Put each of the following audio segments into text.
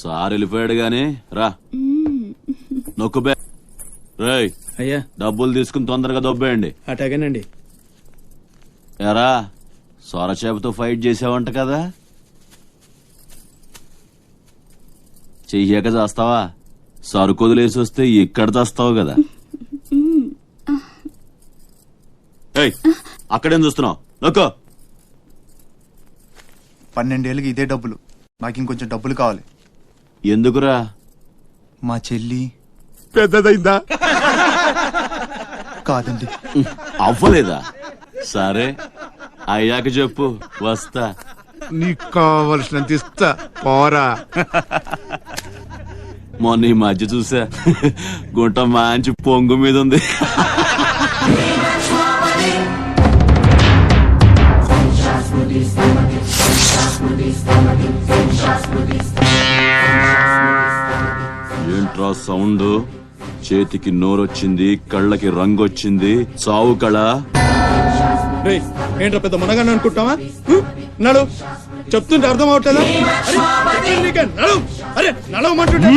Sir వెళ్ళిపోయాడు గాని రా నొక్కుబే. రేయ్ అయ్యా డబ్బులు తీసుకుని తొందరగా దొబ్బేయండి. అటాగేనండి. ఎరా సొరచేపతో ఫైట్ చేసావంట కదా, చెయ్యాక చేస్తావా? సరుకొదిలేసి వస్తే ఇక్కడ చేస్తావు కదా. ఏయ్ అక్కడేం చూస్తున్నావు? నొక్కో. 12 ఏళ్ళకి ఇదే డబ్బులు. నాకు ఇంకొంచెం డబ్బులు కావాలి. ఎందుకురా? మా చెల్లి పెద్దదైందా? కాదండి. అవ్వలేదా? సరే అయ్యాక చెప్పు, వస్తా. నీకు కావలసినంత ఇస్తా, పోరా. మొన్న ఈ మధ్య చూసా, గుంట మంచి పొంగు మీద ఉంది. ఏంట్రా సౌండ్? చేతికి నోరొచ్చింది, కళ్ళకి రంగొచ్చింది, చావు కళ. ఏంట్రా పెద్ద మునగాన్ని అనుకుంటావా? నడు, చెప్తుంటే అర్థం అవట్లేదా? నడు, అరే నడవమంటుంటే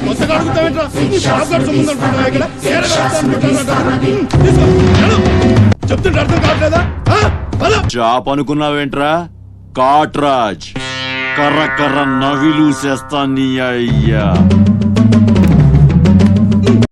కొత్తగా అడుగుతావేంట్రా? చెప్తుంటే అర్థం కావట్లేదా? చాప్ అనుకున్నావేంట్రా? కాట్రాజ్ కర్ర కర్ర నవిలూసేస్తా నీ అయ్యా.